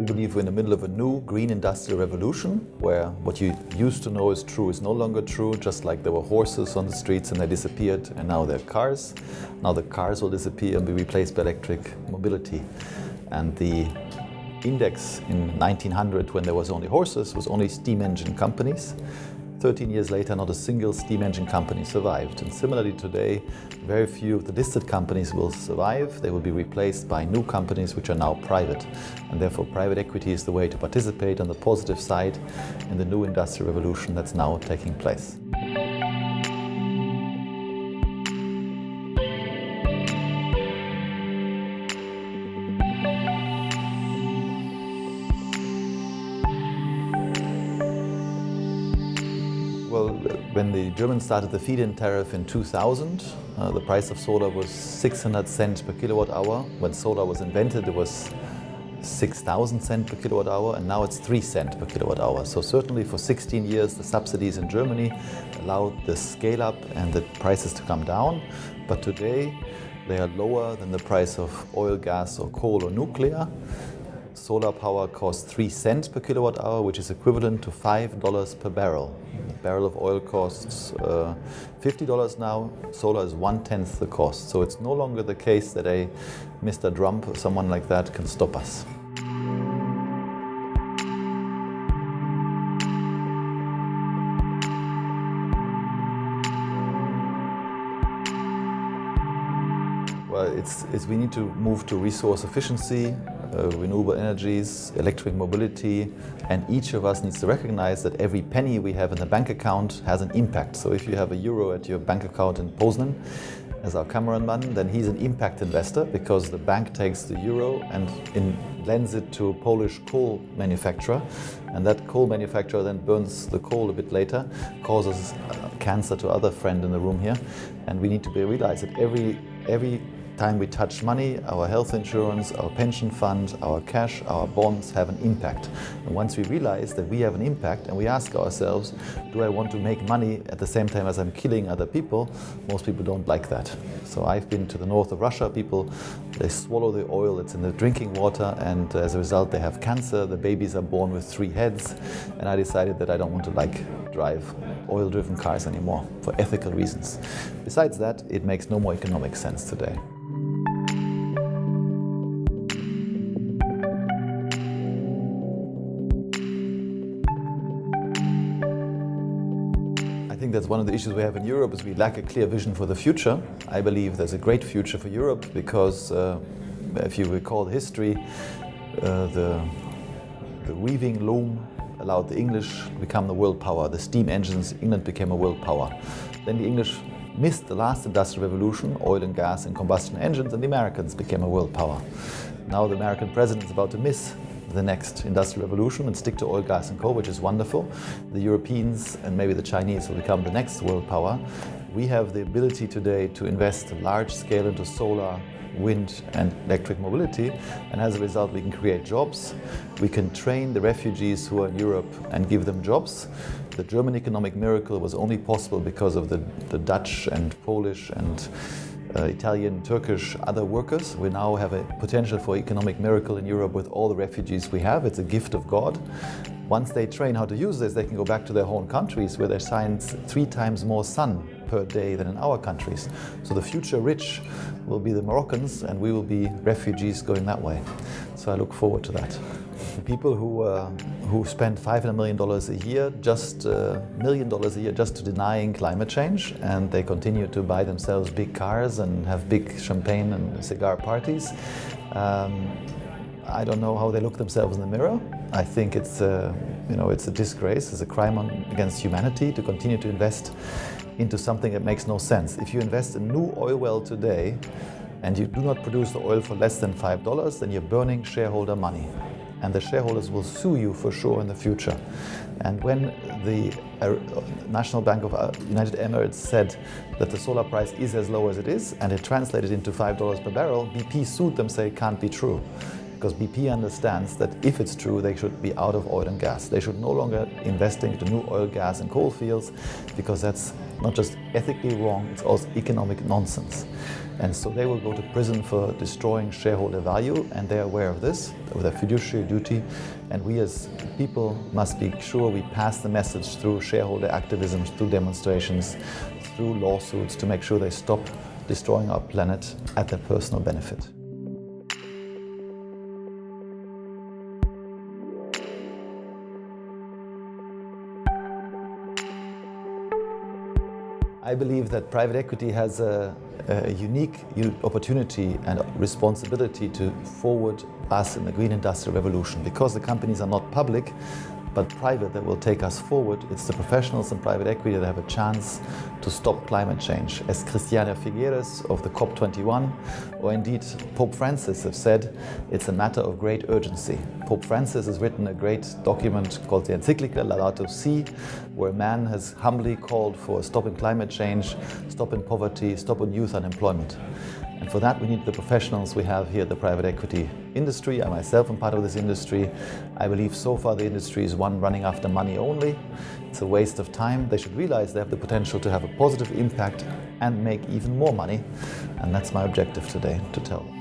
believe we're in the middle of a new green industrial revolution where what you used to know is true is no longer true, just like there were horses on the streets and they disappeared, and now there are cars. Now the cars will disappear and be replaced by electric mobility. And the index in 1900, when there was only horses, was only steam engine companies. 13 years later, not a single steam engine company survived. And similarly today, very few of the listed companies will survive. They will be replaced by new companies which are now private. And therefore, private equity is the way to participate on the positive side in the new industrial revolution that's now taking place. Well, when the Germans started the feed-in tariff in 2000, the price of solar was 600 cents per kilowatt hour. When solar was invented, it was 6,000 cents per kilowatt hour, and now it's 3 cents per kilowatt hour. So certainly for 16 years, the subsidies in Germany allowed the scale up and the prices to come down. But today, they are lower than the price of oil, gas, or coal or nuclear. Solar power costs 3 cents per kilowatt hour, which is equivalent to $5 per barrel. A barrel of oil costs $50 now. Solar is 1/10 the cost. So it's no longer the case that a Mr. Trump or someone like that can stop us. Well, we need to move to resource efficiency, renewable energies, electric mobility, and each of us needs to recognize that every penny we have in the bank account has an impact. So if you have €1 at your bank account in Poznan, as our cameraman, then he's an impact investor because the bank takes the euro and lends it to a Polish coal manufacturer, and that coal manufacturer then burns the coal a bit later, causes cancer to other friend in the room here, and we need to realize that every time we touch money, our health insurance, our pension fund, our cash, our bonds have an impact. And once we realize that we have an impact and we ask ourselves, do I want to make money at the same time as I'm killing other people? Most people don't like that. So I've been to the north of Russia. People, they swallow the oil, it's in the drinking water, and as a result they have cancer. The babies are born with 3 heads. And I decided that I don't want to drive oil-driven cars anymore for ethical reasons. Besides that, it makes no more economic sense today. I think that's one of the issues we have in Europe is we lack a clear vision for the future. I believe there's a great future for Europe because if you recall the history, the weaving loom allowed the English to become the world power. The steam engines, England became a world power. Then the English missed the last industrial revolution, oil and gas and combustion engines, and the Americans became a world power. Now the American president is about to miss the next industrial revolution and stick to oil, gas and coal, which is wonderful. The Europeans and maybe the Chinese will become the next world power. We have the ability today to invest large scale into solar, wind and electric mobility, and as a result we can create jobs. We can train the refugees who are in Europe and give them jobs. The German economic miracle was only possible because of the Dutch and Polish and Italian, Turkish, other workers. We now have a potential for economic miracle in Europe with all the refugees we have. It's a gift of God. Once they train how to use this, they can go back to their home countries where they shine 3 times more sun per day than in our countries. So the future rich will be the Moroccans and we will be refugees going that way. So I look forward to that. People who spend $500 million a year, just $1 million a year just to denying climate change, and they continue to buy themselves big cars and have big champagne and cigar parties. I don't know how they look themselves in the mirror. I think it's a disgrace, it's a crime against humanity to continue to invest into something that makes no sense. If you invest in a new oil well today and you do not produce the oil for less than $5, then you're burning shareholder money. And the shareholders will sue you for sure in the future. And when the National Bank of United Emirates said that the solar price is as low as it is, and it translated into $5 per barrel, BP sued them, saying it can't be true. because BP understands that if it's true, they should be out of oil and gas. They should no longer investing into new oil, gas and coal fields, because that's not just ethically wrong, it's also economic nonsense. And so they will go to prison for destroying shareholder value, and they're aware of this, of their fiduciary duty. And we as people must be sure we pass the message through shareholder activism, through demonstrations, through lawsuits, to make sure they stop destroying our planet at their personal benefit. I believe that private equity has a unique opportunity and responsibility to forward us in the green industrial revolution. Because the companies are not public, but private, that will take us forward. It's the professionals in private equity that have a chance to stop climate change. As Christiana Figueres of the COP21, or indeed Pope Francis have said, it's a matter of great urgency. Pope Francis has written a great document called the encyclical Laudato Si, where man has humbly called for stopping climate change, stopping poverty, stopping youth unemployment. And for that we need the professionals we have here at the private equity industry. I myself am part of this industry. I believe so far the industry is one running after money only. It's a waste of time. They should realize they have the potential to have a positive impact and make even more money. And that's my objective today, to tell them.